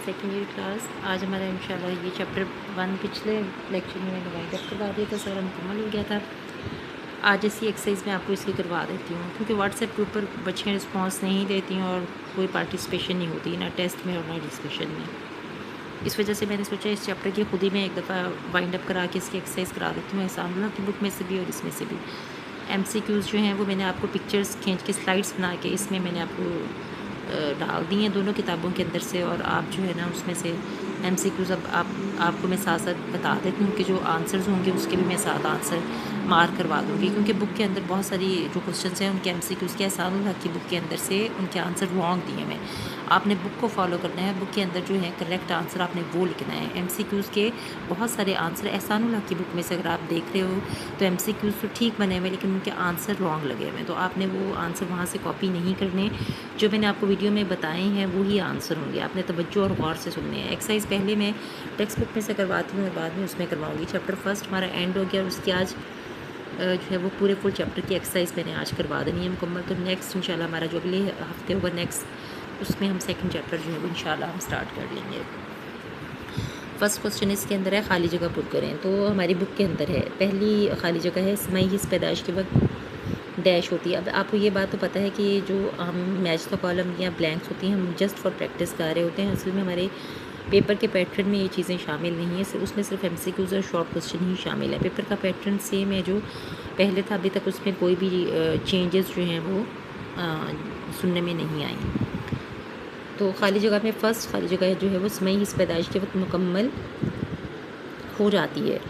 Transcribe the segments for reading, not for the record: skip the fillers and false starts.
Second year class. आज हमारा इंशाल्लाह ये चैप्टर 1 पिछले लेक्चर में मैंने वाइंड अप करवा दिया था, सारा मुकम्मल हो गया था। आज इसी एक्सरसाइज में आपको इसकी करवा देती हूँ, क्योंकि व्हाट्सएप ग्रुप पर बच्चियाँ रिस्पांस नहीं देती हैं और कोई पार्टिसिपेशन नहीं होती ना टेस्ट में और ना डिस्कशन में। इस वजह से मैंने सोचा इस चैप्टर की खुद ही मैं एक दफ़ा वाइंड अप करा के इसकी एक्सरसाइज करा देती हूँ, एहसानुल्लाह की बुक में से भी और इसमें से भी। MCQs जो हैं वो मैंने आपको पिक्चर्स खींच के स्लाइड्स बना के इसमें मैंने आपको डाल दी हैं दोनों किताबों के अंदर से, और आप जो है ना उसमें से MCQs अब आपको मैं साथ साथ बता देती हूँ कि जो आंसर्स होंगे उसके भी मैं साथ आंसर मार्क करवा दूँगी, क्योंकि बुक के अंदर बहुत सारी जो क्वेश्चंस हैं उनके MCQs के एहसानुल्लाह की बुक के अंदर से उनके आंसर रॉन्ग दिए हैं। आपने बुक को फॉलो करना है, बुक के अंदर जो है करेक्ट आंसर आपने वो लिखना है। MCQs के बहुत सारे आंसर एहसानुल्लाह की बुक में से अगर आप देख रहे हो तो MCQs तो ठीक बने हुए लेकिन उनके आंसर रॉन्ग लगे हुए हैं, तो आपने वो आंसर वहाँ से कॉपी नहीं करने। जो मैंने आपको वीडियो में बताए हैं वही आंसर होंगे, आपने तवज्जो और गौर से सुनने हैं। एक्सरसाइज पहले मैं टेक्स्ट बुक में से करवाती हूँ और बाद में उसमें करवाऊँगी। चैप्टर फर्स्ट हमारा एंड हो गया और उसकी आज जो है वो पूरे फुल चैप्टर की एक्सरसाइज मैंने आज करवा देनी है मुकम्मल। तो नेक्स्ट इंशाल्लाह हमारा जो अगले हफ्ते होगा नेक्स्ट, उसमें हम सेकंड चैप्टर जो है वो इंशाल्लाह हम स्टार्ट कर लेंगे। फर्स्ट क्वेश्चन इसके अंदर है खाली जगह पुर करें, तो हमारी बुक के अंदर है पहली खाली जगह है समय इस पैदाइश के वक्त डैश होती है। अब आपको ये बात तो पता है कि जो हम मैच द कॉलम या ब्लैंक्स होती हैं हम जस्ट फॉर प्रैक्टिस कर रहे होते हैं, असल में हमारे पेपर के पैटर्न में ये चीज़ें शामिल नहीं है, उसमें सिर्फ MCQs और शॉर्ट क्वेश्चन ही शामिल है। पेपर का पैटर्न सेम है जो पहले था, अभी तक उसमें कोई भी चेंजेस जो हैं वो सुनने में नहीं आई। तो खाली जगह में फर्स्ट खाली जगह जो है वो समय इस पैदाइश के वक्त मुकम्मल हो जाती है,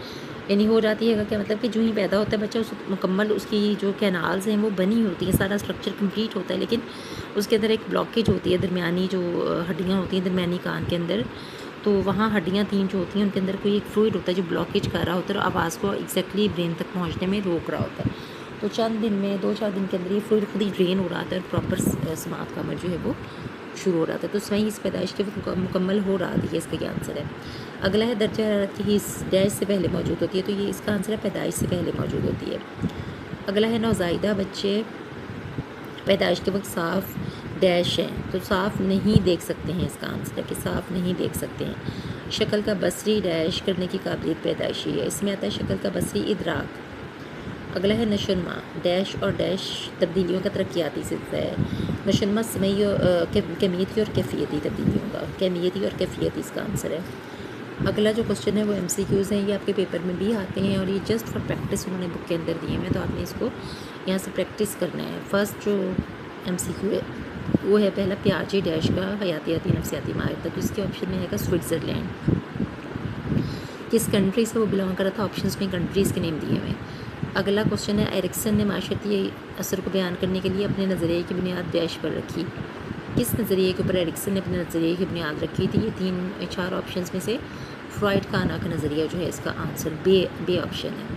यानी हो जाती है का क्या मतलब कि जो ही पैदा होता है बच्चा उस मुकम्मल उसकी जो कैनाल्स हैं वो बनी होती हैं, सारा स्ट्रक्चर कंप्लीट होता है, लेकिन उसके अंदर एक ब्लॉकेज होती है, दरमियानी जो हड्डियाँ होती हैं दरमियानी कान के अंदर, तो वहाँ हड्डियाँ 3 जो होती हैं उनके अंदर कोई एक फ्लूइड होता है जो ब्लॉकेज कर रहा होता है और आवाज़ को एग्जैक्टली ब्रेन तक पहुँचने में रोक रहा होता है। तो चंद दिन में 2-4 दिन के अंदर ये फ्लूइड खुद ही ड्रेन हो रहा था और प्रॉपर समात का अमल जो है वो शुरू हो रहा था। तो सही इस पैदाइश के वक्त मुकम्मल हो रहा थी, ये इसका आंसर है। अगला है दर्जा हरारत की हिस्स डैश से पहले मौजूद होती है, तो ये इसका आंसर है पैदाइश से पहले मौजूद होती है। अगला है नौज़ायदा बच्चे पैदाइश के वक्त साफ़ डैश हैं, तो साफ़ नहीं देख सकते हैं, इसका आंसर है कि साफ़ नहीं देख सकते हैं। शक्ल का बसरी डैश करने की काबिलियत पैदाइशी है, इसमें आता है शक्ल का बसरी इदराक। अगला है नशोनमा डैश और डैश तब्दीलियों का तरक्याती सिलसिला है। नशोनमा समय कैमियती और कैफियती तब्दीलियों का, कैमियती और कैफियती इसका आंसर है। अगला जो क्वेश्चन है वो MCQs हैं, ये आपके पेपर में भी आते हैं और ये जस्ट फॉर प्रैक्टिस उन्होंने बुक के अंदर दिए हैं, तो आपने इसको यहाँ से प्रैक्टिस करना है। फर्स्ट जो MCQ है वो है पहला प्याजी डैश का हयातियाती नफसियाती माहिर था, तो इसके ऑप्शन में है स्विट्ज़रलैंड। किस कंट्री से वो बिलोंग कर रहा था, ऑप्शंस में कंट्रीज़ के नेम दिए हुए हैं। अगला क्वेश्चन है एरिक्सन ने माशरती असर को बयान करने के लिए अपने नज़रिए की बुनियाद डैश पर रखी, किस नज़रिए के ऊपर एरिक्सन ने अपने नज़रिए की बुनियाद रखी थी। ये 4 ऑप्शंस में से फ्रॉइड का आना का नज़रिया जो है इसका आंसर बे ऑप्शन है।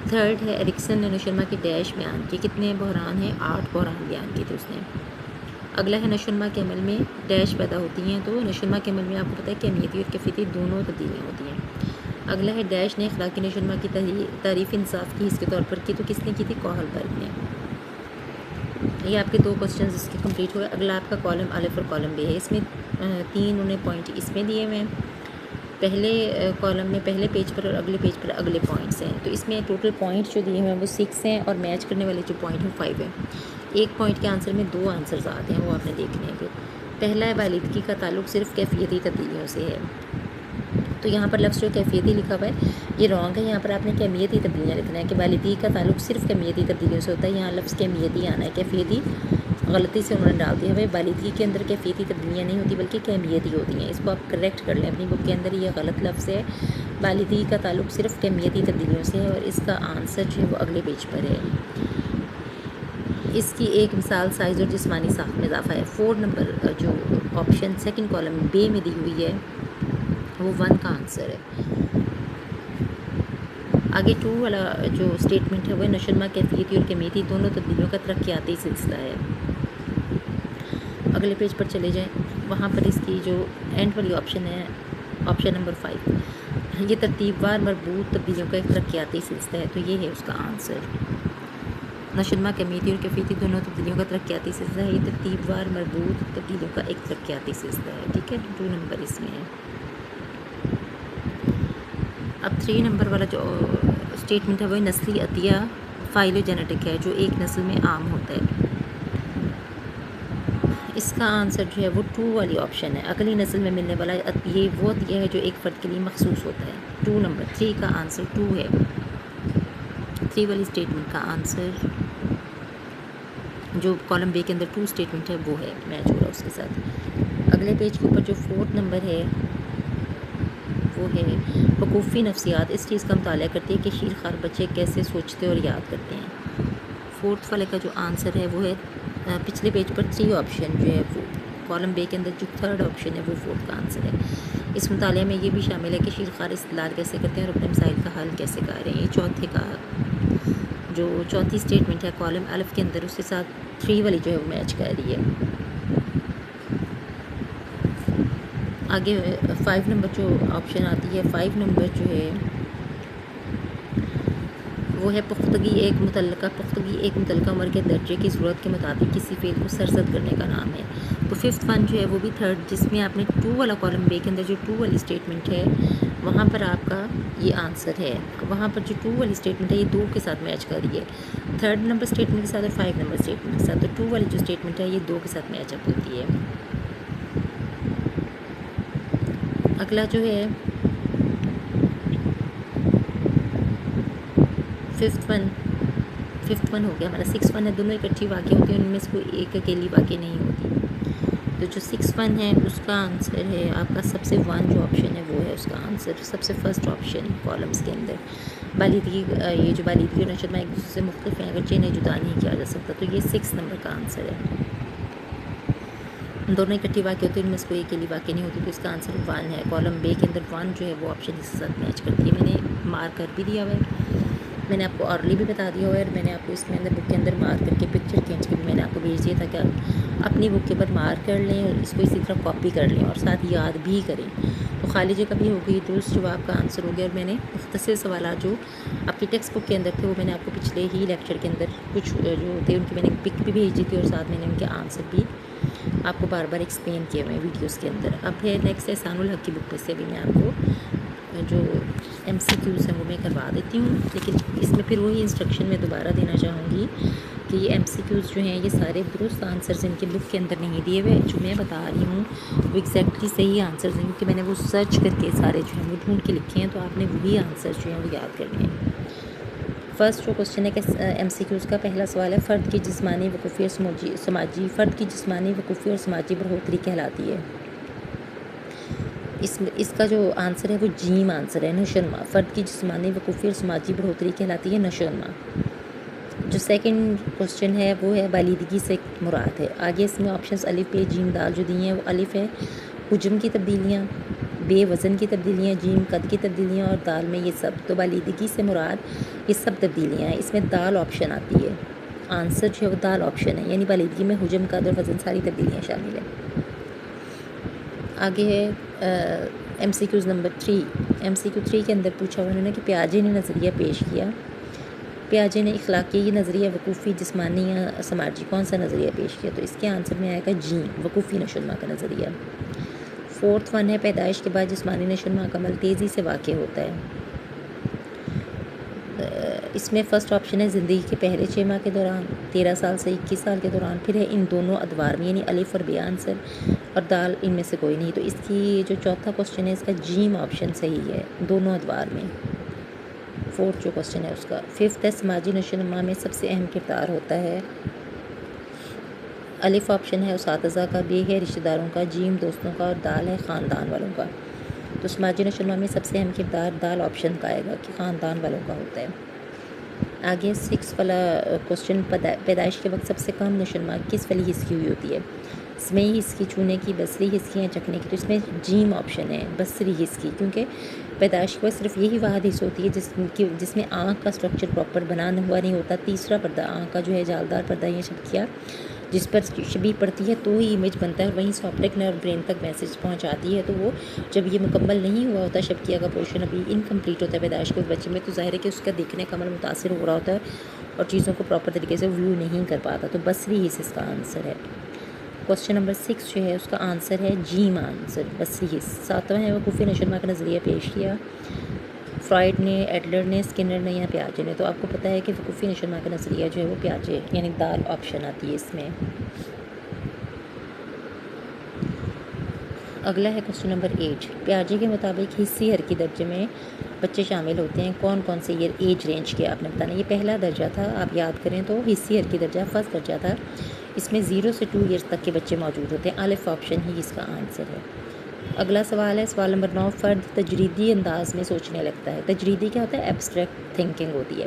थर्ड है एरिक्सन ने नशोनमा के डैश बयान किए, कितने बहरान हैं, 8 बहरान बयान किए थे उसने। अगला है नशोनमा के अमल में डैश पैदा होती हैं, तो नशोनमा के अमल में आपको पता है कैमियती और कैफियती दोनों तब्दीलियाँ होती हैं। अगला है डैश ने अखलाकी नशोनमा की तारीफ़ इंसाफ की हिस्स के तौर पर की, तो किसने की थी, कोहलबर्ग ने। ये आपके 2 क्वेश्चन इसके कंप्लीट हुए। अगला आपका कॉलम अलिफ और कॉलम बे है, इसमें 3 उन्हें पॉइंट इसमें दिए हुए हैं, पहले कॉलम में पहले पेज पर और अगले पेज पर अगले पॉइंट्स हैं, तो इसमें टोटल पॉइंट जो दिए हुए हैं वो 6 हैं और मैच करने वाले जो पॉइंट हैं 5 हैं। एक पॉइंट के आंसर में 2 आंसर्स आते हैं, वो आपने देखने हैं। पहला है वालिदगी का ताल्लुक सिर्फ कैफियती तब्दीलियों से है, तो यहाँ पर लफ्ज़ जो कैफियती लिखा हुआ है ये रॉन्ग है, यहाँ पर आपने कैमियती तब्दीलियाँ लिखना है कि वालिदगी का ताल्लुक सिर्फ कैमियती तब्दीलियों से होता है, यहाँ लफ्ज़ कैमियती आना है, कैफियती गलती से उन्होंने डाल दिया। भाई वालिदगी के अंदर कैफियती तब्दीलियाँ नहीं होती बल्कि कैमियती होती हैं, इसको आप करेक्ट कर लें अपनी बुक के अंदर, ये गलत लफ्ज़ है। वालिदगी का ताल्लुक सिर्फ कैमियती तब्दीलियों से है और इसका आंसर जो है वो अगले पेज पर है। इसकी एक मिसाल साइज़ और जिस्मानी साख में इजाफा है। 4 नंबर जो ऑप्शन सेकंड कॉलम बे में दी हुई है वो 1 का आंसर है। आगे 2 वाला जो स्टेटमेंट है वो नशोनमा कैफियती और कैमियती दोनों तब्दीलियों का तरक्याती सिलसिला है। अगले पेज पर चले जाएं, वहाँ पर इसकी जो एंड वाली ऑप्शन है ऑप्शन नंबर 5, ये तरतीबवार मरबूत तब्दीलियों का एक तरक्याती सिलसिला है, तो ये है उसका आंसर। نشوونما کمیتی اور کفیتی دونوں تبدیلیوں کا ترقیاتی سلسلہ ہے، یہ ترتیب وار مربوط تبدیلیوں کا ایک ترقیاتی سلسلہ ہے، ٹھیک ہے، 2 نمبر اس میں ہے۔ اب 3 نمبر والا جو اسٹیٹمنٹ ہے وہ نسلی عطیہ فائلوجینیٹک ہے، جو ایک نسل میں عام ہوتا ہے۔ اس کا آنسر جو ہے وہ 2 والی آپشن ہے، اگلی نسل میں ملنے والا یہ وہ عطیہ ہے جو ایک فرد کے لیے مخصوص ہوتا ہے۔ 2 نمبر 3 کا آنسر 2 ہے، 3 والی اسٹیٹمنٹ کا آنسر جو کالم بے کے اندر 2 اسٹیٹمنٹ ہے وہ ہے، میچ ہو رہا اس کے ساتھ۔ اگلے پیج کے اوپر جو 4 نمبر ہے وہ ہے وقوفی نفسیات، اس چیز کا مطالعہ کرتی ہے کہ شیرخوار بچے کیسے سوچتے اور یاد کرتے ہیں۔ 4 والے کا جو آنسر ہے وہ ہے پچھلے پیج پر 3 آپشن جو ہے وہ کالم بے کے اندر جو 3rd آپشن ہے وہ 4 کا آنسر ہے۔ اس مطالعے میں یہ بھی شامل ہے کہ شیرخوار استدلال کیسے کرتے ہیں اور اپنے مسائل کا حل کیسے کر رہے ہیں۔ یہ چوتھے کا جو چوتھی اسٹیٹمنٹ ہے کالم الف کے اندر اس کے ساتھ 3 والی جو ہے وہ میچ کر رہی ہے۔ آگے 5 نمبر جو آپشن آتی ہے، 5 نمبر جو ہے وہ ہے پختگی ایک متعلقہ عمر کے درجے کی صورت کے مطابق کسی فعل کو سرزد کرنے کا نام ہے۔ تو 5th ون جو ہے وہ بھی 3rd، جس میں آپ نے 2 والا کالم بے کے اندر جو 2 والی اسٹیٹمنٹ ہے وہاں پر آپ کا یہ آنسر ہے، وہاں پر جو 2 والی اسٹیٹمنٹ ہے یہ 2 کے ساتھ میچ کر رہی ہے، 3rd نمبر اسٹیٹمنٹ کے ساتھ اور 5 نمبر اسٹیٹمنٹ کے ساتھ، تو 2 والی جو اسٹیٹمنٹ ہے یہ 2 کے ساتھ میچ اپ ہوتی ہے۔ اگلا جو ہے 5th ون ہو گیا ہمارا، 6 ون ہے، دونوں اکٹھی واقع ہوتی ہیں، ان میں سے کوئی ایک اکیلی واقع نہیں ہوتی۔ تو جو 6 ون ہے اس کا آنسر ہے آپ کا سب سے 1 جو آپشن ہے وہ ہے اس کا آنسر، سب سے فرسٹ آپشن کالمس کے اندر۔ بالیدگی، یہ جو بالیدگی اور نشوونما ایک دوسرے سے مختلف ہیں اگرچہ انہیں جدا نہیں کیا جا سکتا، تو یہ 6 نمبر کا آنسر ہے۔ دونوں اکٹھی واقع ہوتی ہیں، ان میں سے کوئی اکیلی واقع نہیں ہوتی، تو اس کا آنسر 1 ہے۔ کالم بے کے اندر 1 جو ہے وہ آپشن اس کے ساتھ میچ کرتی ہے۔ میں نے مارک کر بھی دیا ہوا ہے، میں نے آپ کو آرلی بھی بتا دیا ہوا ہے، اور میں نے آپ کو اس میں اندر بک کے اندر مارک کر کے پکچر کھینچ کے بھی میں نے آپ کو بھیج دیا تھا کہ آپ اپنی بک کے اوپر مارک کر لیں اور اس کو اسی طرح کاپی کر لیں اور ساتھ یاد بھی کریں۔ تو خالی جگہ بھی ہو گئی، درست جواب کا آنسر ہو گیا، اور میں نے مختصر سوالات جو آپ کی ٹیکسٹ بک کے اندر تھے وہ میں نے آپ کو پچھلے ہی لیکچر کے اندر کچھ جو تھے ان کی میں نے پک بھی بھیجی تھی، اور ساتھ میں نے ان کے آنسر بھی آپ کو بار بار ایکسپلین کیے ہوئے ہیں ویڈیوز کے اندر۔ اب ہے نیکسٹ احسان الحق کی بک میں سے بھی میں آپ کو جو MCQs ہیں وہ میں کروا دیتی ہوں، لیکن اس میں پھر وہی انسٹرکشن میں دوبارہ دینا چاہوں گی کہ یہ MCQs جو ہیں یہ سارے درست آنسرز ان کے بک کے اندر نہیں دیے ہوئے، جو میں بتا رہی ہوں وہ ایگزیکٹلی صحیح آنسرز ہیں، کیونکہ میں نے وہ سرچ کر کے سارے جو ہیں وہ ڈھونڈ کے لکھے ہیں، تو آپ نے وہی آنسرز جو ہیں وہ یاد کرنے ہیں۔ فرسٹ جو کوشچن ہے کہ MCQs کا پہلا سوال ہے فرد کی جسمانی وقوفی اور سماجی بڑھوتری کہلاتی ہے۔ اس کا جو آنسر ہے وہ جیم آنسر ہے، نشوونما۔ فرد کی جسمانی وقوفی اور سماجی بڑھوتری کہلاتی ہے نشوونما۔ جو سیکنڈ کوشچن ہے وہ ہے بالیدگی سے مراد ہے۔ آگے اس میں آپشنز الف ب ج د جو دی ہیں وہ الف ہے حجم کی تبدیلیاں، ب وزن کی تبدیلیاں، جیم قد کی تبدیلیاں، اور دال میں یہ سب۔ تو بالیدگی سے مراد یہ سب تبدیلیاں ہیں، اس میں دال آپشن آتی ہے، آنسر جو ہے وہ دال آپشن ہے، یعنی بالیدگی میں حجم قد اور وزن ساری تبدیلیاں شامل ہیں۔ آگے ہے MCQs نمبر 3۔ MCQ 3 کے اندر پوچھا انہوں نے کہ پیاجے نے نظریہ پیش کیا، پیاجے نے اخلاقی نظریہ وقوفی جسمانی یا سماجی کون سا نظریہ پیش کیا؟ تو اس کے آنسر میں آئے گا جیم، وقوفی نشوونما کا نظریہ۔ 4th ون ہے پیدائش کے بعد جسمانی نشوونما کا عمل تیزی سے واقع ہوتا ہے۔ اس میں فرسٹ آپشن ہے زندگی کے پہلے 6 ماہ کے دوران، 13 سال سے 21 سال کے دوران، پھر ہے ان دونوں ادوار میں، یعنی الف اور ب آنسر، اور دال ان میں سے کوئی نہیں۔ تو اس کی جو چوتھا کوشچن ہے اس کا جیم آپشن صحیح ہے، دونوں ادوار میں، 4th جو کوشچن ہے اس کا۔ 5th ہے سماجی نشوونما میں سب سے اہم کردار ہوتا ہے، الف آپشن ہے اساتذہ کا، ب ہے رشتہ داروں کا، جیم دوستوں کا، اور دال ہے خاندان والوں کا۔ تو سماجی نشوونما میں سب سے اہم کردار دال آپشن کا آئے گا کہ خاندان والوں کا ہوتا ہے۔ آگے 6 والا کوشچن پیدائش کے وقت سب سے کم نشوونما کس فعلی حص کی ہوئی ہوتی ہے؟ سمعی حص کی، چھونے کی، بصری حص کی، یا چکھنے کی؟ تو اس میں جیم آپشن ہے بصری حص کی، کیونکہ پیدائش کے وقت صرف یہی واحد حص ہوتی ہے جس میں آنکھ کا اسٹرکچر پراپر بنا ہوا نہیں ہوتا۔ تیسرا پردہ آنکھ کا جو ہے جالدار پردہ یا شبکیہ جس پر شبیہ پڑتی ہے تو ہی امیج بنتا ہے، اور وہیں ساپٹک نرو برین تک میسج پہنچاتی ہے۔ تو وہ جب یہ مکمل نہیں ہوا ہوتا، شبکیہ کا پورشن ابھی انکمپلیٹ ہوتا ہے پیدائش کے بچے میں، تو ظاہر ہے کہ اس کا دیکھنے کا عمل متاثر ہو رہا ہوتا ہے اور چیزوں کو پراپر طریقے سے ویو نہیں کر پاتا، تو بصری حص اس کا آنسر ہے۔ کوسچن نمبر 6 جو ہے اس کا آنسر ہے جیم آنسر، بصری حص۔ 7واں ہے وقوفی نشوونما کا نظریہ پیش کیا، فرائڈ نے، ایڈلر نے، اسکنر نے یا پیاجے نے؟ تو آپ کو پتہ ہے کہ وقوفی نشوونما کا نظریہ جو ہے وہ پیاجے، یعنی دال آپشن آتی ہے اس میں۔ اگلا ہے کوسچن نمبر 8، پیاجے کے مطابق حصی حرکی درجے میں بچے شامل ہوتے ہیں، کون کون سے؟ یہ ایج رینج کے آپ نے بتانا۔ یہ پہلا درجہ تھا، آپ یاد کریں تو حصی حرکی درجہ فرسٹ درجہ تھا، اس میں 0 سے 2 ایئرس تک کے بچے موجود ہوتے ہیں، الف آپشن ہی اس کا آنسر ہے۔ اگلا سوال ہے سوال نمبر 9، فرد تجریدی انداز میں سوچنے لگتا ہے۔ تجریدی کیا ہوتا ہے؟ ایبسٹریکٹ تھنکنگ ہوتی ہے۔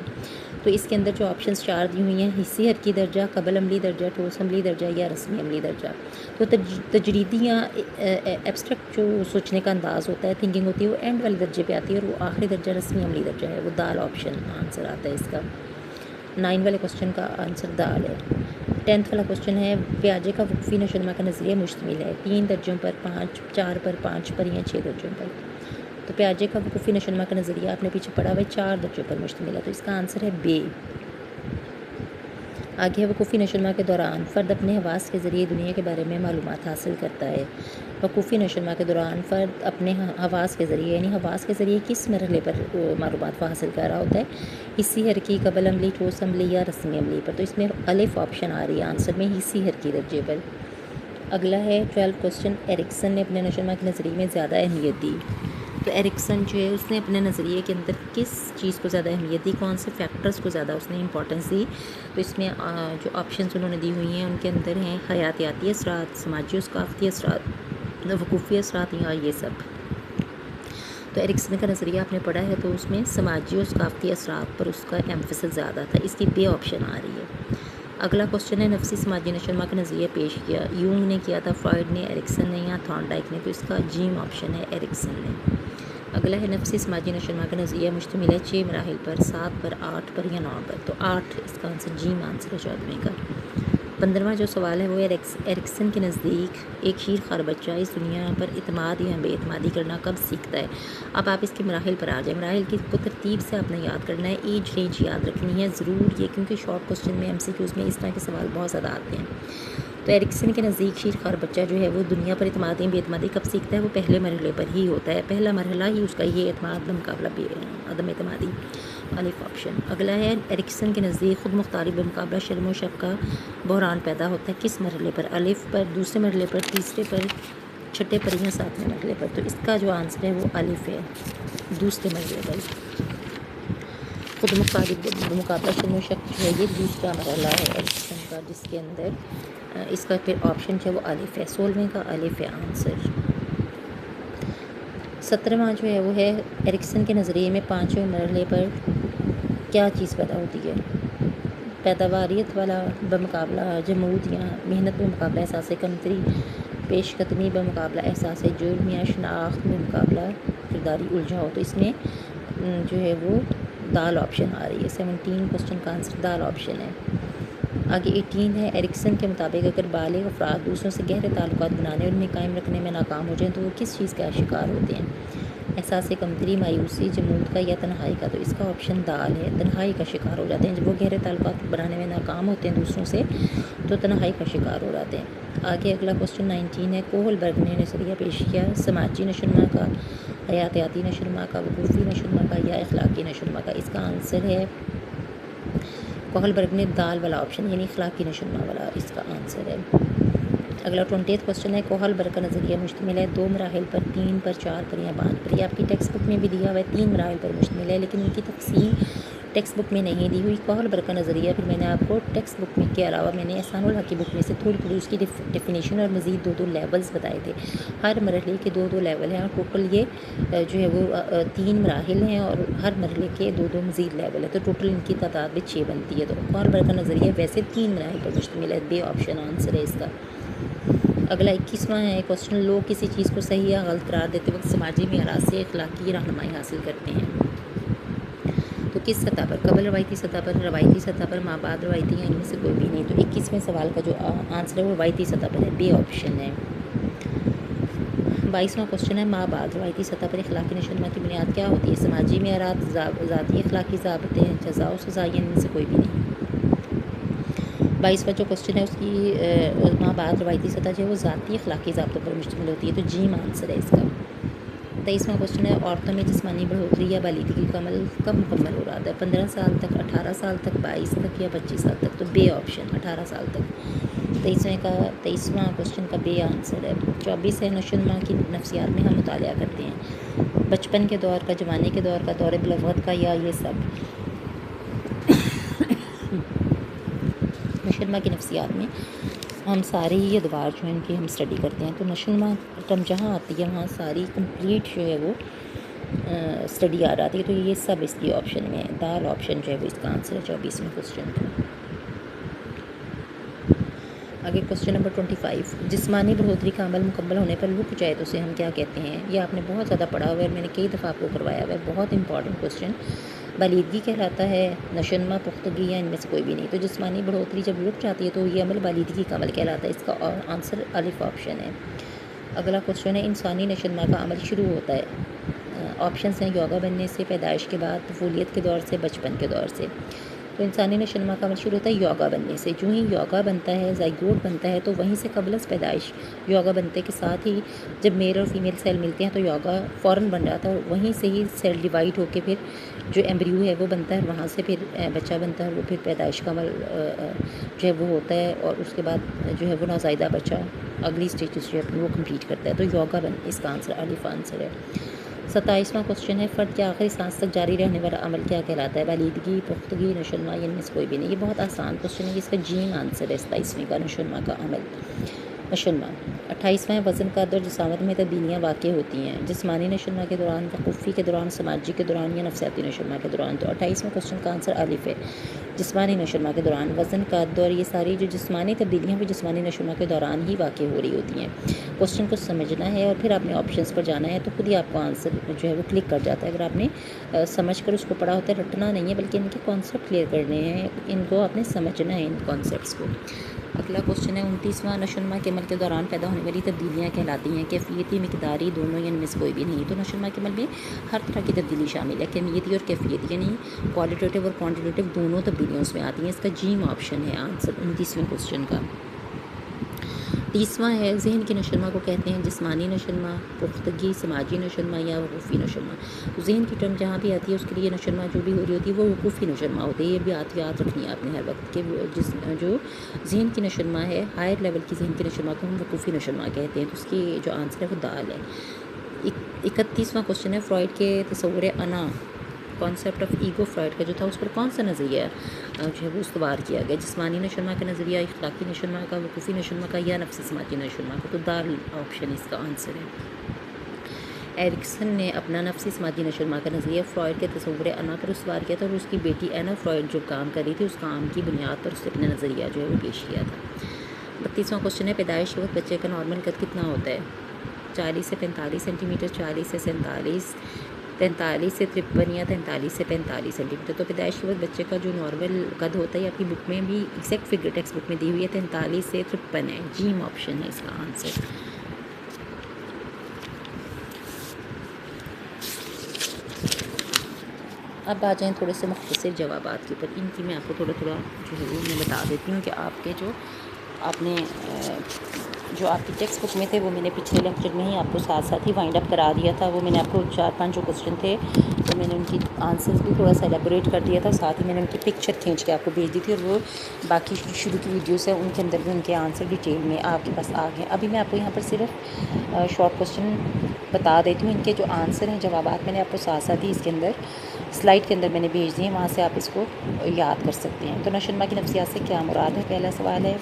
تو اس کے اندر جو آپشنز 4 دی ہوئی ہیں، حصی حرکی درجہ، قبل عملی درجہ، ٹھوس عملی درجہ یا رسمی عملی درجہ۔ تو تجریدی یا ایبسٹریکٹ جو سوچنے کا انداز ہوتا ہے، تھنکنگ ہوتی ہے، وہ اینڈ والے درجے پہ آتی ہے، اور وہ آخری درجہ رسمی عملی درجہ ہے، وہ دال آپشن آنسر آتا ہے اس کا۔ 9 والے کوسچن کا آنسر دال ہے۔ 10 والا کوسچن ہے پیاجے کا وقوفی نشوونما کا نظریہ مشتمل ہے 3 درجوں پر، 4 پر، 5 پر یا 6 درجوں پر؟ تو پیاجے کا وقوفی نشوونما کا نظریہ آپ نے پیچھے پڑھا ہوا ہے 4 درجوں پر مشتمل ہے، تو اس کا آنسر ہے بے۔ آگے ہے وقوفی نشوونما کے دوران فرد اپنے حواس کے ذریعے دنیا کے بارے میں معلومات حاصل کرتا ہے۔ وقوفی نشوونما کے دوران فرد اپنے حواس کے ذریعے، یعنی حواس کے ذریعے کس مرحلے پر معلومات کو حاصل کر رہا ہوتا ہے؟ حصی حرکی، قبل عملی، ٹھوس عملی یا رسمی عملی پر؟ تو اس میں الف آپشن آ رہی ہے آنسر میں، حصی حرکی درجے پر۔ اگلا ہے 12 کوسچن، ایرکسن نے اپنے نشوونما کے نظریے میں زیادہ اہمیت دی۔ تو ایرکسن جو ہے اس نے اپنے نظریے کے اندر کس چیز کو زیادہ اہمیت دی، کون سے فیکٹرز کو زیادہ اس نے امپورٹنس دی؟ تو اس میں جو آپشنز انہوں نے دی ہوئی ہیں ان کے اندر ہیں حیاتیاتی اثرات، سماجی و ثقافتی اثرات، وقوفی اثرات یا یہ سب۔ تو ایرکسن کا نظریہ آپ نے پڑھا ہے تو اس میں سماجی و ثقافتی اثرات پر اس کا ایمفیسس زیادہ تھا، اس کی بے آپشن آ رہی ہے۔ اگلا کوسچن ہے نفسی سماجی نشوونما کا نظریہ پیش کیا، یونگ نے کیا تھا، فرائڈ نے، ایرکسن نے یا تھارنڈائک نے؟ تو اس کا جیم آپشن ہے، ایرکسن نے۔ اگلا ہے نفسی سماجی نشوونما کا نظریہ مشتمل ہے 6 مراحل پر، 7 پر، 8 پر یا 9 پر؟ تو 8 اس کا آنسر جیم آنسر ہے 14ویں کا۔ 15واں جو سوال ہے وہ ایرکسن کے نزدیک ایک شیرخوار بچہ اس دنیا پر اعتماد یا بے اعتمادی کرنا کب سیکھتا ہے؟ اب آپ اس کے مراحل پر آ جائیں، مراحل کی کو ترتیب سے آپ نے یاد کرنا ہے، ایج رینج یاد رکھنی ہے ضرور یہ، کیونکہ شارٹ کوسچن میں MCQs میں اس طرح کے سوال بہت زیادہ آتے ہیں۔ تو ایرکسن کے نزدیک شیرخوار بچہ جو ہے وہ دنیا پر اعتماد یا بے اعتمادی کب سیکھتا ہے؟ وہ پہلے مرحلے پر ہی ہوتا ہے، پہلا مرحلہ ہی اس کا یہ اعتماد بمقابلہ عدم اعتمادی، الف آپشن۔ اگلا ہے ایرکسن کے نزدیک خود مختاری بمقابلہ شرم و شک کا بحران پیدا ہوتا ہے کس مرحلے پر؟ الف پر، دوسرے مرحلے پر، تیسرے پر، چھٹے پر یا 7ویں مرحلے پر؟ تو اس کا جو آنسر ہے وہ الف ہے، دوسرے مرحلے پر۔ خود مختاری بمقابلہ شرم و شک جو ہے یہ دوسرا مرحلہ ہے ایرکسن کا، جس کے اندر اس کا پھر آپشن جو ہے وہ الف ہے، 16ویں کا الف ہے آنسر۔ 17واں جو ہے وہ ہے ایرکسن کے نظریے میں 5ویں مرحلے پر کیا چیز پیدا ہوتی ہے؟ پیداواریت والا بمقابلہ جمود یا محنت بمقابلہ احساس کمتری، پیش قدمی بمقابلہ احساس جرم یا شناخت بمقابلہ کرداری الجھاؤ؟ تو اس میں جو ہے وہ دال آپشن آ رہی ہے، 17 کوسچن کا آنسر دال آپشن ہے۔ آگے 18 ہے ایرکسن کے مطابق اگر بالغ افراد دوسروں سے گہرے تعلقات بنانے اور انہیں قائم رکھنے میں ناکام ہو جائیں تو وہ کس چیز کا شکار ہوتے ہیں؟ احساس کمتری، مایوسی، جمود کا یا تنہائی کا؟ تو اس کا آپشن دال ہے، تنہائی کا شکار ہو جاتے ہیں جب وہ گہرے تعلقات بنانے میں ناکام ہوتے ہیں دوسروں سے، تو تنہائی کا شکار ہو جاتے ہیں۔ آگے اگلا کوسچن 19 ہے کوہل برگ نے نظریہ پیش کیا، سماجی نشوونما کا، حیاتیاتی نشوونما کا، وقوفی نشوونما کا یا اخلاقی نشوونما کا؟ اس کا آنسر ہے کوہل برگ نے دال والا آپشن، یعنی اخلاقی نشوونما والا اس کا آنسر ہے۔ اگلا 20 کوسچن ہے کوہل برگ کا نظریہ مشتمل ہے 2 مراحل پر، 3 پر، 4 پر یا 5 پر؟ یہ آپ کی ٹیکسٹ بک میں بھی دیا ہوا ہے، 3 مراحل پر مشتمل ہے، لیکن ان کی تفصیل ٹیکسٹ بک میں نہیں دی ہوئی۔ کوہل برگ کا نظریہ پھر میں نے آپ کو ٹیکسٹ بک میں کے علاوہ میں نے احسان الحق کی بک میں سے تھوڑی تھوڑی اس کی ڈیفینیشن اور مزید 2 لیولز بتائے تھے، ہر مرحلے کے 2 لیول ہیں، اور ٹوٹل یہ جو ہے وہ 3 مراحل ہیں اور ہر مرحلے کے 2 مزید لیول ہیں، تو ٹوٹل ان کی تعداد بھی 6 بنتی ہے۔ تو کوہل برگ کا نظریہ ویسے 3 مراحل پر مشتمل ہے، بے آپشن آنسر ہے اس کا۔ اگلا 21واں ہے کوسچن لوگ کسی چیز کو صحیح یا غلط قرار دیتے وقت سماجی معیارات سے اخلاقی رہنمائی حاصل کرتے ہیں۔ तो किस सतह पर, कबल रवायती सतह पर, माँ बाद रवायती, या इनमें से कोई भी नहीं। तो 21वें सवाल का जो आंसर है वो रवायती सतह पर है, बी ऑप्शन है। 22वां क्वेश्चन है, माँ बाद रवायती सतह पर इखलाकी नशोनुमा की बुनियाद क्या होती है? समाजी मेयारात, ज़ाती इखलाकी ज़ाबते, जज़ा व सज़ा, या इनमें से कोई भी नहीं। 22वां जो क्वेश्चन है उसकी माँ बाद रवायती सतह जो है वो ज़ाती इखलाकी ज़ाब्तों पर मुश्तमिल होती है, तो जीम आंसर है इसका। 23वां क्वेश्चन है, औरतों में जिस्मानी बढ़ोतरी या बालिदगी का अमल कब मुकम्मल हो रहा है? 15 साल तक, 18 साल तक, 22 तक, या 25 साल तक? तो बे ऑप्शन 18 साल तक। 23वां क्वेश्चन का बे आंसर है। 24 है, नशोनुमा की नफ्सियात में हम मुतालिया करते हैं बचपन के दौर का, जवानी के दौर का, दौर बलगत का, या ये सब। नशोनुमा की नफ्सियात में हम सारे ही अदवार जो हैं इनकी हम स्टडी करते हैं। तो नशोनुमा टर्म जहाँ आती है वहाँ सारी कंप्लीट जो है वो स्टडी आ जाती है। तो ये सब इसकी ऑप्शन में है, दाल ऑप्शन जो है वो इसका आंसर है 24वें क्वेश्चन का। आगे क्वेश्चन नंबर 25, जिस्मानी बढ़ोतरी का अमल मुकम्मल होने पर रुक जाए तो उसे हम क्या कहते हैं? ये आपने बहुत ज़्यादा पढ़ा हुआ है, मैंने कई दफ़ा आपको करवाया हुआ है, बहुत इंपॉर्टेंट क्वेश्चन। बालिदगी कहलाता है, नशोनुमा, पुख्तगी, या इनमें से कोई भी नहीं। तो जिस्मानी बढ़ोतरी जब रुक जाती है तो ये अमल बालिदगी का अमल कहलाता है, इसका आंसर अलिफ ऑप्शन है। अगला क्वेश्चन है, इंसानी नशोनुमा का अमल शुरू होता है, ऑप्शंस हैं योगा बनने से, पैदाइश के बाद, तफूलियत के दौर से, बचपन के दौर से। तो इंसानी नशोनुमा का अमल शुरू होता है योगा बनने से। जो ही योगा बनता है, ज़ाइगोट बनता है, तो वहीं से कबलस पैदाइश योगा बनते के साथ ही जब मेल और फीमेल सेल मिलते हैं तो योगा फ़ौरन बन जाता है, और वहीं से ही सेल डिवाइड होकर फिर जो एम्ब्रियो है वो बनता है, वहाँ से फिर बच्चा बनता है, वो फिर पैदाइश का अमल जो है वो होता है, और उसके बाद जो है वो नौज़ायदा बच्चा अगली स्टेजेस जो है वो कंप्लीट करता है। तो योगा बन इसका आंसर अलिफ आंसर है। 27वां क्वेश्चन है, फ़र्द के आखिरी सांस तक जारी रहने वाला अमल क्या कहलाता है? बालिदगी, पुख्तगी, नशोनुमा, इनमें से कोई भी नहीं। ये बहुत आसान क्वेश्चन है, इसका जीन आंसर है 27वें का, नशोनुमा का अमल, नशोनुमा। 28वां है, वज़न का और जिसामत में तब्दीलियाँ वाक़ होती हैं जिस्मानी नशोनुमा के दौरान, वक़ूफ़ी के दौरान, समाजी के दौरान, या नफ्सियाती नशोनुमा के दौरान। तो 28वें क्वेश्चन का आंसर अलिफ है, जिस्मानी नशोनुमा के दौरान। वज़न का और ये सारी जो जिस्मानी तब्दीलियाँ वो जिस्मानी नशोनुमा के दौरान ही वाक़ हो रही होती हैं। क्वेश्चन को समझना है और फिर आपने ऑप्शंस पर जाना है, तो खुद ही आपको आंसर जो है वो क्लिक कर जाता है। अगर आपने समझ कर उसको पढ़ा होता है, रटना नहीं है, बल्कि इनके कॉन्सेप्ट क्लियर करने हैं, इनको आपने समझना है, इन कॉन्सेप्ट्स को। अगला क्वेश्चन है, 29वां, नशोनुमा के अमल के दौरान पैदा होने वाली तब्दीलियाँ कहलाती हैं कैफियती, मिकदारी, दोनों, या इनमें से कोई भी नहीं। तो नशोनुमा के अमल में हर तरह की तब्दीली शामिल है, कमियती और कैफियती, यानी क्वालिटेटिव और क्वान्टिटेटिव दोनों तब्दीलियाँ उसमें आती हैं। इसका जीम ऑप्शन है आंसर 29वें क्वेश्चन का। 30वां है, जहन की नशोनुमा को कहते हैं जिस्मानी नशोनुमा, पुख्तगी, समाजी नशोनुमा, या वक़ूफ़ी नशोनुमा। तो जहन की टर्म जहाँ भी आती है उसके लिए नशोनुमा जो भी हो रही होती है वो वक़ूफ़ी नशोनुमा होती है। ये भी याद रखनी है आपने हर वक्त के, जो जहन की नशोनुमा है, हायर लेवल की जहन की नशोनुमा को हम वक़ूफ़ी नशोनुमा कहते हैं। तो उसकी जो आंसर है वो दाल है। 31वां क्वेश्चन है, फ्रॉइड के तस्वुर अना, कॉन्सेप्ट ऑफ ईगो, फ्रॉइड का जो था उस पर कौन सा नज़रिया जो है वो इस्तवार किया गया? जिस्मानी नशोनुमा का नज़रिया, इखलाकी नशोनुमा का, वक़ूफ़ी नशोनुमा का, या नफ्सी समाजी नशोनुमा का? तो दाल ऑप्शन इसका आंसर है। एरिक्सन ने अपना नफ्सी समाजी नशोनुमा का नज़रिया फ्रॉइड के तस्वुर अना पर इस्तवार किया था, और उसकी बेटी एना फ्रॉइड जो काम कर रही थी उस काम की बुनियाद पर उसने अपना नज़रिया जो है वो पेश किया था। 32वां क्वेश्चन है, पैदाइश के वक्त बच्चे का नॉर्मल कद कितना होता है? 40 से 45 सेंटीमीटर, 40 से 47, 43 से 53, या 43 से 45 सेंटीमीटर। तो पैदाइश के वक्त बच्चे का जो नॉर्मल कद होता है, आपकी बुक में भी एग्जैक्ट फिगर टेक्स्ट बुक में दी हुई है, 43 से 53 है, जीम ऑप्शन है इसका आंसर। अब आ जाएँ थोड़े से मुख्तसर जवाबात के ऊपर, इनकी मैं आपको थोड़ा थोड़ा जो है वो मैं बता देती हूँ कि आपके जो आपने जो आपकी टेक्स्ट बुक में थे वो मैंने पिछले लेक्चर में ही आपको साथ साथ ही वाइंड अप करा दिया था। वो मैंने आपको 4-5 जो क्वेश्चन थे तो मैंने उनकी आंसर्स भी थोड़ा सा एलेबोरेट कर दिया था, साथ ही मैंने उनकी पिक्चर खींच के आपको भेज दी थी, और वो बाकी शुरू की वीडियोस है उनके अंदर भी उनके आंसर डिटेल में आपके पास आ गए। अभी मैं आपको यहाँ पर सिर्फ शॉर्ट क्वेश्चन बता देती हूँ, इनके जो आंसर हैं, जवाबात मैंने आपको साथ साथ ही इसके अंदर स्लाइड के अंदर मैंने भेज दिए हैं, वहाँ से आप इसको याद कर सकते हैं। तो नशोनुमा की नफ्सियात से क्या मुराद है, पहला सवाल है।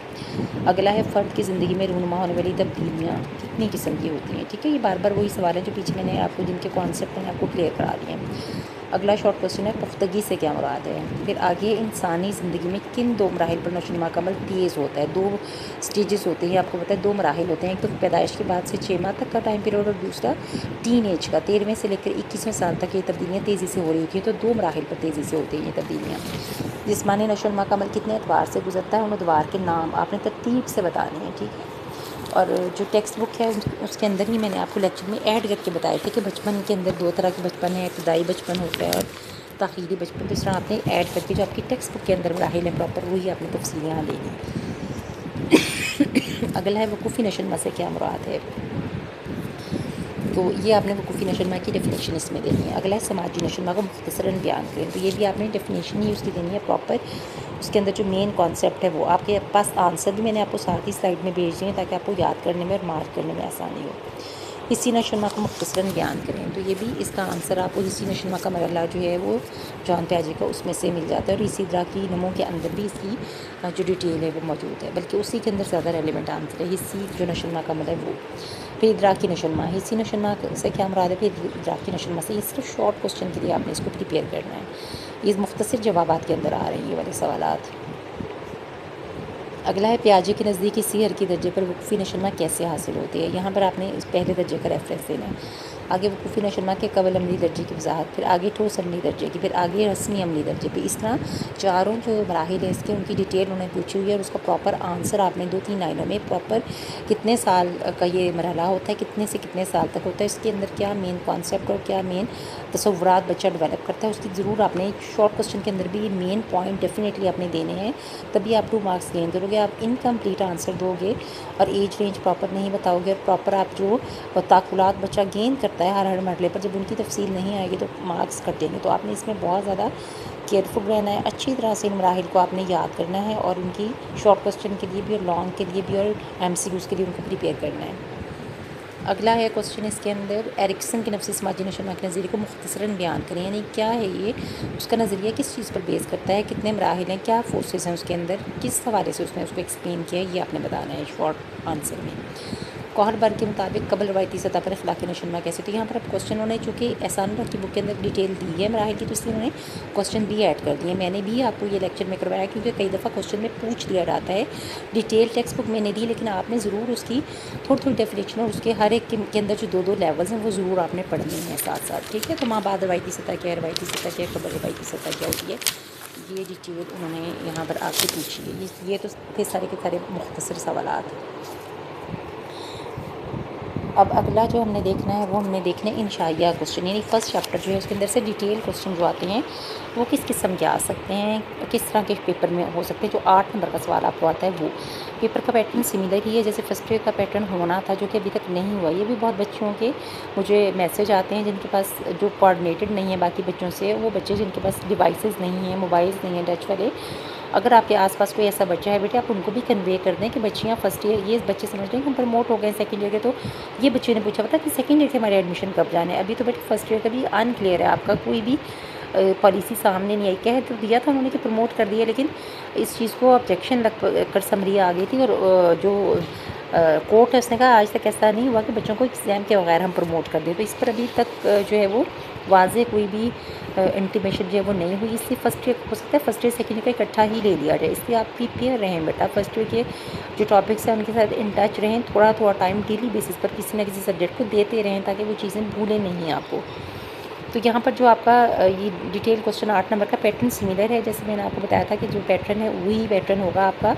अगला है, फ़र्द की ज़िंदगी में रूनुमा होने वाली तब्दीलियाँ कितनी किस्म की होती हैं? ठीक है, ये बार बार वही सवाल है जो पीछे मैंने आपको जिनके कॉन्सेप्ट मैंने आपको क्लियर करा दिए हैं। अगला शॉर्ट क्वेश्चन है, पुख्तगी से क्या मुराद है। फिर आगे, इंसानी ज़िंदगी में किन 2 मराहिल पर नशोनुमा का अमल तेज़ होता है? 2 स्टेजेस होते हैं, आपको पता है 2 मराहिल होते हैं, एक तो पैदाइश के बाद से 6 माह तक का टाइम पीरियड, और दूसरा टीन एज का 13वें से लेकर 21वें साल तक ये तब्दीलियाँ तेज़ी से हो रही होती تو 2 مراحل پر تیزی سے ہوتی ہیں یہ تبدیلیاں۔ جسمانی نشو و نما کا عمل کتنے ادوار سے گزرتا ہے، ان ادوار کے نام آپ نے ترتیب سے بتانے ہیں، ٹھیک ہے۔ اور جو ٹیکسٹ بک ہے اس کے اندر ہی میں نے آپ کو لیکچر میں ایڈ کر کے بتایا تھے کہ بچپن کے اندر 2 طرح کے بچپن ہیں، ابتدائی بچپن ہوتا ہے اور تاخیری بچپن۔ تو اس طرح آپ نے ایڈ کر کے جو آپ کی ٹیکسٹ بک کے اندر مراحل ہیں پراپر، وہی آپ نے تفصیل یہاں لینی۔ اگلا ہے وقوفی نشو و نما سے کیا مراد ہے، تو یہ آپ نے وقوفی نشو و نما کی ڈیفینیشن اس میں دینی ہے۔ اگلا ہے سماجی نشو و نما کو مختصراً بیان کریں، تو یہ بھی آپ نے ڈیفینیشن ہی اس کی دینی ہے پراپر۔ اس کے اندر جو مین کانسیپٹ ہے وہ آپ کے پاس آنسر بھی میں نے آپ کو ساتھ ہی سلائڈ میں بھیج دیے تاکہ آپ کو یاد کرنے میں اور مارک کرنے میں آسانی ہو۔ حصی نشو و نما کو مختصراً بیان کریں، تو یہ بھی اس کا آنسر آپ کو حصی نشو و نما کا مرحلہ جو ہے وہ جان پیاجے کا اس میں سے مل جاتا ہے، اور اسی طرح کی نمو کے اندر بھی اس کی جو ڈیٹیل ہے وہ موجود ہے، بلکہ اسی کے اندر زیادہ ریلیونٹ آنسر ہے حصی جو نشو و نما کا مرحلہ ہے وہ۔ پھر ادراکی نشو و نما، حصی نشو و نما سے کیا مراد ہے، پھر ادراکی نشو و نما سے یہ صرف شارٹ کوسچن کے لیے آپ نے اس کو پریپیئر کرنا ہے، یہ مختصر جوابات کے اندر آ رہے ہیں یہ والے سوالات۔ اگلا ہے پیاجے کے نزدیک حصی حرکی درجے پر وقوفی نشو و نما کیسے حاصل ہوتی ہے، یہاں پر آپ نے اس پہلے درجے کا ریفرنس دینا ہے۔ آگے وقوفی نشو و نما کے قبل عملی درجے کی وضاحت، پھر آگے ٹھوس عملی درجے کی، پھر آگے رسمی عملی درجے پہ، اس طرح چاروں جو مراحل ہیں اس کے ان کی ڈیٹیل انہوں نے پوچھی ہوئی ہے، اور اس کا پراپر آنسر آپ نے 2-3 لائنوں میں پراپر کتنے سال کا یہ مرحلہ ہوتا ہے، کتنے سے کتنے سال تک ہوتا ہے، اس کے اندر کیا مین کانسیپٹ اور کیا مین تصورات بچہ ڈیولپ کرتا ہے، اس کی ضرور آپ نے شارٹ کوسچن کے اندر بھی مین پوائنٹ ڈیفینیٹلی آپ نے دینے ہیں، تبھی آپ 2 مارکس گین کرو گے۔ آپ انکمپلیٹ آنسر دو گے اور ایج رینج پراپر نہیں بتاؤ گے، اور پراپر آپ جو تعقلات بچہ گین کرتا ہے ہر مرحلے پر، جب ان کی تفصیل نہیں آئے گی تو مارکس کٹیں گے۔ تو آپ نے اس میں بہت زیادہ کیئرفل رہنا ہے، اچھی طرح سے ان مراحل کو آپ نے یاد کرنا ہے، اور ان کی شارٹ کوسچن کے لیے بھی اور لانگ کے لیے بھی اور ایم سی کیوز کے لیے ان کو پریپیئر کرنا ہے۔ اگلا ہے کوسچن اس کے اندر ایرکسن کے نفسی سماجی نشو و نما کے نظریے کو مختصراً بیان کریں، یعنی کیا ہے یہ، اس کا نظریہ کس چیز پر بیس کرتا ہے، کتنے مراحل ہیں، کیا فورسز ہیں اس کے اندر، کس حوالے سے اس نے اس کو ایکسپلین کیا ہے، یہ آپ نے بتانا ہے شارٹ آنسر میں۔ کوہربرگ کے مطابق قبل روایتی سطح پر اخلاقی نشو و نما کیسے، تو یہاں پر اب کوسچن انہوں نے چونکہ احسان اللہ کی بک کے اندر ڈیٹیل دی ہے مراحل کی، تو اس لیے انہوں نے کوسچن بھی ایڈ کر دیے۔ میں نے بھی آپ کو یہ لیکچر میں کروایا کیونکہ کئی دفعہ کوسچن میں پوچھ دیا جاتا ہے، ڈیٹیل ٹیکسٹ بک میں نے دی، لیکن آپ نے ضرور اس کی تھوڑی تھوڑی ڈیفینیشن اور اس کے ہر ایک کے اندر جو 2 لیولز ہیں وہ ضرور آپ نے پڑھنے ہیں ساتھ ساتھ، ٹھیک ہے۔ تو ماں بعد روایتی سطح کیا ہے، روایتی سطح کیا ہے، قبل روایتی سطح کیا ہوتی ہے، یہ ڈیٹیل انہوں نے یہاں پر آپ سے پوچھی ہے۔ یہ تو تھے سارے کے سارے مختصر سوالات۔ اب اگلا جو ہم نے دیکھنا ہے وہ ہم نے دیکھنا ہے انشائیہ کوسچن، یعنی فرسٹ چیپٹر جو ہے اس کے اندر سے ڈیٹیل کوسچن جو آتے ہیں وہ کس قسم کے آ سکتے ہیں، کس طرح کے پیپر میں ہو سکتے ہیں۔ جو 8 نمبر کا سوال آپ کو آتا ہے وہ پیپر کا پیٹرن سملر ہی ہے جیسے فرسٹ ایئر کا پیٹرن ہونا تھا، جو کہ ابھی تک نہیں ہوا۔ یہ بھی بہت بچوں کے مجھے میسج آتے ہیں جن کے پاس جو کوآرڈینیٹڈ نہیں ہے باقی بچوں سے، وہ بچے جن کے پاس ڈیوائسز نہیں ہیں، موبائلز نہیں ہیں ٹچ والے، اگر آپ کے آس پاس کوئی ایسا بچہ ہے بیٹے آپ ان کو بھی کنوے کر دیں کہ بچیاں فرسٹ ایئر، یہ بچے سمجھ رہے ہیں کہ ہم پروموٹ ہو گئے ہیں سیکنڈ ایئر کے، تو یہ بچے نے پوچھا پتا کہ سیکنڈ ایئر کے ہمارے ایڈمیشن کب جانے ہیں، ابھی تو بیٹے فرسٹ ایئر کا بھی ان کلیئر ہے، آپ کا کوئی بھی پالیسی سامنے نہیں آئی، کہہ تو دیا تھا انہوں نے کہ پروموٹ کر دیا، لیکن اس چیز کو آبجیکشن لگ کر سمری آ گئی تھی، اور جو کورٹ ہے اس نے کہا آج تک ایسا نہیں ہوا کہ بچوں کو ایگزام کے بغیر ہم پروموٹ کر دیں، تو اس پر ابھی تک جو ہے وہ واضح کوئی بھی انٹیمیشن جو ہے وہ نہیں ہوئی، اس لیے فرسٹ ایئر ہو سکتا ہے فرسٹ ایئر سیکنڈ ایئر کا اکٹھا ہی لے لیا جائے، اس لیے آپ پریپیئر رہیں بیٹا، فرسٹ ایئر کے جو ٹاپکس ہیں ان کے ساتھ ان ٹچ رہیں، تھوڑا تھوڑا ٹائم ڈیلی بیسس پر کسی نہ کسی سبجیکٹ کو دیتے رہیں تاکہ وہ چیزیں بھولیں نہیں آپ کو۔ تو یہاں پر جو آپ کا یہ ڈیٹیل کوسچن 8 نمبر کا پیٹرن سملر ہے، جیسے میں نے آپ کو بتایا تھا کہ جو پیٹرن ہے وہی پیٹرن ہوگا آپ کا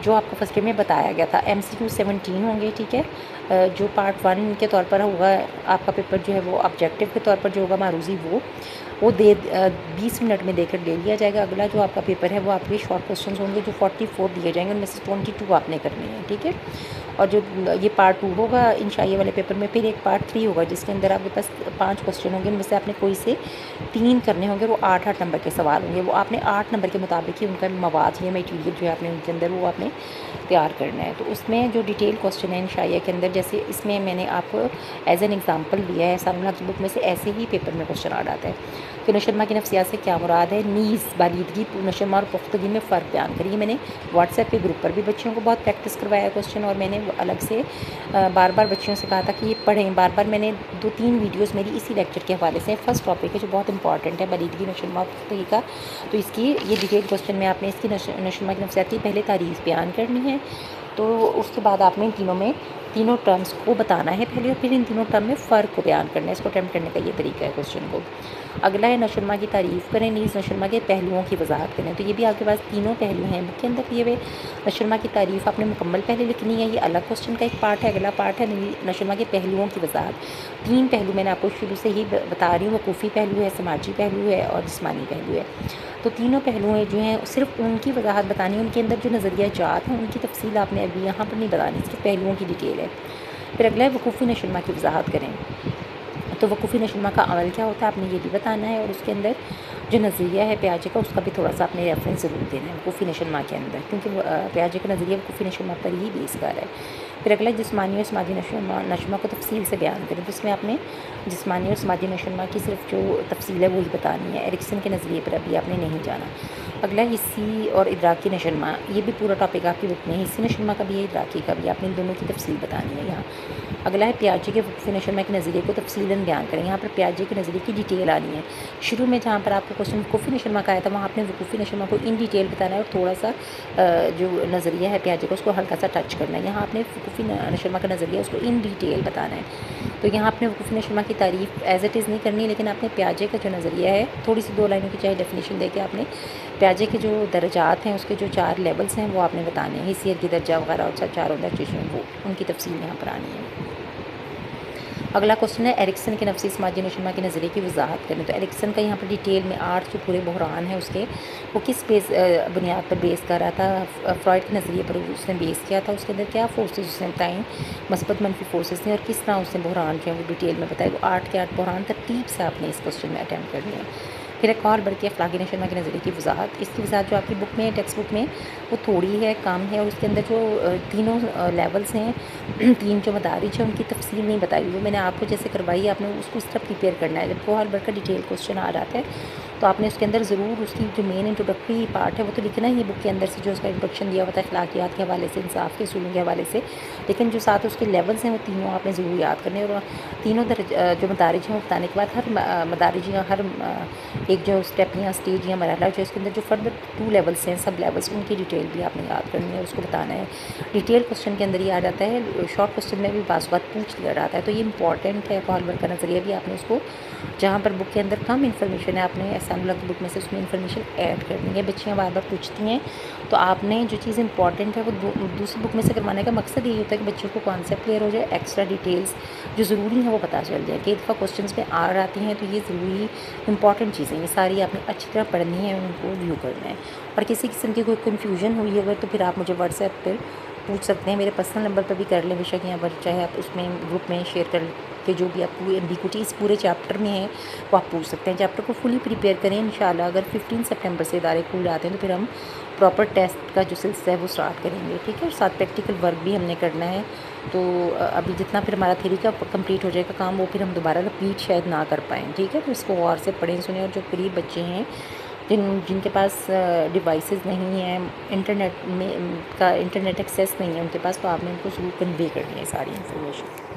جو آپ کو فرسٹ ایئر میں بتایا گیا تھا۔ ایم سی کیو 17 ہوں گے، ٹھیک ہے، جو پارٹ 1 کے طور پر ہوگا آپ کا پیپر جو ہے وہ آبجیکٹیو کے طور پر جو ہوگا معروضی وہ 20 منٹ میں دے کر لے لیا جائے گا۔ اگلا جو آپ کا پیپر ہے وہ آپ کے شارٹ کوسچنز ہوں گے جو 44 دیے جائیں گے، ان میں سے 22 آپ نے کرنے ہیں، ٹھیک ہے۔ اور جو یہ پارٹ 2 ہوگا انشائیہ والے پیپر میں، پھر ایک پارٹ 3 ہوگا جس کے اندر آپ کے پاس 5 کوسچن ہوں گے، ان میں سے آپ نے کوئی سے 3 کرنے ہوں گے، وہ 8 نمبر کے سوال ہوں گے، وہ آپ نے 8 نمبر کے مطابق ہی ان کا مواد یا میٹیریل جو ہے آپ نے ان کے اندر وہ آپ نے تیار کرنا ہے۔ تو اس میں جو ڈیٹیل کوسچن ہے انشائیہ کے اندر، جیسے اس میں میں نے آپ کو ایز این ایگزامپل دیا ہے، احسان اللہ کی بک میں سے ایسے ہی پیپر میں کوسچن آ جاتا ہے کہ نشو و نما کی نفسیات سے کیا مراد ہے، نیز بالیدگی، نشو و نما اور پختگی میں فرق بیان کریے۔ میں نے واٹس ایپ کے گروپ پر بھی بچیوں کو بہت پریکٹس کروایا ہے کوسچن، اور میں نے الگ سے بار بار بچیوں سے کہا تھا کہ یہ پڑھیں، بار بار میں نے 2-3 ویڈیوز میری اسی لیکچر کے حوالے سے، فرسٹ ٹاپک ہے جو بہت امپورٹنٹ ہے بالیدگی، نشو و نما اور پختگی کا، تو اس کی یہ ڈیٹیل کوسچن میں آپ نے اس کی نشو و نما کی نفسیات کی پہلے تعریف بیان کرنی ہے، تو اس کے بعد آپ نے ان تینوں میں तीनों टर्म्स को बताना है पहले और फिर इन तीनों टर्म में फ़र्क को बयान करना है। इसको अटैम्प्ट करने का ये तरीका है क्वेश्चन को। अगला है नशोनुमा की तारीफ़ करें, नीज़ नशोनुमा के पहलुओं की वजाहत करें। तो ये भी आपके पास तीनों पहलू हैं बुक के अंदर दिए हुए। नशोनुमा की तारीफ़ आपने मुकम्मल पहले लिखनी है, ये अलग क्वेश्चन का एक पार्ट है। अगला पार्ट है नशोनुमा के पहलुओं की वजाहत। 3 पहलू मैंने आपको शुरू से ही बता रही हूँ, वकूफ़ी पहलू है, समाजी पहलू है और जिस्मानी पहलू है। तो तीनों पहलू जो हैं सिर्फ उनकी वजाहत बतानी है, उनके अंदर जो नज़रिया जात हैं उनकी तफसील आपने अभी यहाँ पर नहीं बतानी, सिर्फ पहलुओं की डिटेल है। फिर अगला है वकूफ़ी नशोनुमा की वजाहत करें। तो वकूफ़ी नशोनुमा का अमल क्या होता है आपने ये भी बताना है, और उसके अंदर जो नज़रिया है पियाजे का उसका भी थोड़ा सा आपने रेफरेंस ज़रूर देना है वकूफ़ी नशोनुमा के अंदर, क्योंकि पियाजे का नज़रिया वकूफ़ी नशोनुमा पर ही बेस कर है। फिर अगला जिस्मानी और समाजी नशोनुमा को तफसील से बयान करें। तो इसमें आपने जिस्मानी और समाजी नशोनुमा की सिर्फ जो तफसील है वही बतानी है, एरिक्सन के नज़रिए पर अभी आपने नहीं जाना। अगला हिस्सी और इदराकी नशोनुमा, ये भी पूरा टॉपिक आपकी बुक में हिस्सी नशोनुमा का भी है, इदराकी का भी, आपने इन दोनों की तफसील बतानी है यहाँ। अगला है पियाजे के वकूफ़ी नशोनुमा के नज़रिए को तफसीलन बयान करें। यहाँ पर पियाजे के नज़रिए की डिटेल आनी है। शुरू में जहाँ पर आपको क्वेश्चन वकूफ़ी नशोनुमा का आया था वहाँ आपने वकूफ़ी नशोनुमा को इन डिटेल बताना है और थोड़ा सा जो नज़रिया है पियाजे का उसको हल्का सा टच करना है। यहाँ आपने वकूफ़ी नशोनुमा का नज़रिया उसको इन डिटेल बताना है। तो यहाँ आपने वकूफ़ी नशोनुमा की तारीफ़ एज़ इट इज़ नहीं करनी, लेकिन आपने पियाजे का जो नज़रिया है थोड़ी सी 2 लाइनों की चाहे डेफिनेशन दे के आपने पियाजे के जो दर्जात हैं उसके जो 4 लेवल्स हैं वो आपने बताने हैं, हिस्सियत की दर्जा वगैरह और 4 दर्जे वो उनकी तफसील यहाँ पर आनी है। अगला क्वेश्चन है एरिक्सन के नफसी समाजी नशोनुमा के नज़रिए की वजाहत करें। तो एरिक्सन का यहाँ पर डिटेल में 8 जो पूरे बहरान है उसके वो किस बुनियाद पर बेस कर रहा था, फ्रॉइड के नज़रिए पर उसने बेस किया था, उसके अंदर क्या फोर्सेस उसने बताएं, मस्बत मनफी फोर्सेस ने, और किस तरह उसने बहरान जो है वो डिटेल में बताए। वो 8 के 8 बहरान तरतीब से आपने इस क्वेश्चन में अटैम्प्ट करनी है। फिर एक और बढ़ती है अखलाकी नशोनुमा के नज़रिए की वजाहत। इसकी वजाहत जो आपकी बुक में टेक्स्ट बुक में वो थोड़ी है, कम है, और उसके अंदर जो तीनों लेवल्स हैं 3 जो मदारिज हैं उनकी तफसील नहीं बताई हुई। मैंने आपको जैसे करवाई आपने उसको इस तरह प्रिपेयर करना है। जब कोहल बढ़ का डिटेल क्वेश्चन आ जाता है तो आपने उसके अंदर ज़रूर उसकी जो मेन इंट्रोडक्टरी पार्ट है वो तो लिखना ही है बुक के अंदर से, जो उसका इंट्रोडक्शन दिया हुआ था अखलाकियात के हवाले से, इंसाफ के असूलों के हवाले से, लेकिन जो साथ उसके लेवल्स हैं वो तीनों आपने ज़रूर याद करने, और तीनों जो मदारिज हैं वो बताने के बाद हर मदारिज या हर एक जो स्टेप या स्टेज या मरहला जो इसके अंदर जो फर्दर 2 लेवल्स हैं सब लेवल्स उनकी डिटेल भी आपने याद करनी है, उसको बताना है। डिटेल क्वेश्चन के अंदर ही आ जाता है, शॉर्ट क्वेश्चन में भी बात पूछ लिया जाता है, तो ये इंपॉर्टेंट है। कोहल का नज़रिया भी आपने उसको जहाँ पर बुक के अंदर कम इन्फॉर्मेशन है आपने एहसानुल्लाह की बुक में से उसमें इन्फॉर्मेशन ऐड करनी है। बच्चियाँ बार बार पूछती हैं तो आपने जो चीज़ इंपॉर्टेंट है वो दूसरी बुक में से करवाने का मकसद यही होता है कि बच्चों को कॉन्सेप्ट क्लियर हो जाए, एक्स्ट्रा डिटेल्स जो ज़रूरी है वो पता चल जाए। कई दफ़ा क्वेश्चन में आ जाती हैं तो ये ज़रूरी इंपॉर्टेंट चीज़ें ये सारी आपने अच्छी तरह पढ़नी है, उनको व्यू करना है। और किसी किस्म की कोई कन्फ्यूजन हुई अगर तो फिर आप मुझे व्हाट्सएप पर पूछ सकते हैं, मेरे पर्सनल नंबर पर भी कर लें बेशक, यहाँ पर चाहे आप उसमें ग्रुप में शेयर कर के जो भी आपको एमबीक्यूटी इस पूरे चैप्टर में है वो आप पूछ सकते हैं। चैप्टर को फुली प्रिपेयर करें इंशाल्लाह। अगर 15 सितंबर से इदारे खुल जाते हैं तो फिर हम प्रॉपर टेस्ट का जो सिलसिला है वो स्टार्ट करेंगे, ठीक है। और साथ प्रैक्टिकल वर्क भी हमने करना है, तो अभी जितना फिर हमारा थ्योरी का कंप्लीट हो जाएगा काम वो फिर हम दोबारा रिपीट शायद ना कर पाएँ, ठीक है। तो इसको गौर से पढ़ें सुनें, और जो गरीब बच्चे हैं जिनके पास डिवाइसेस नहीं हैं, इंटरनेट एक्सेस नहीं है उनके पास, तो आपने उनको ज़रूर कन्वे करनी है सारी इन्फॉर्मेशन।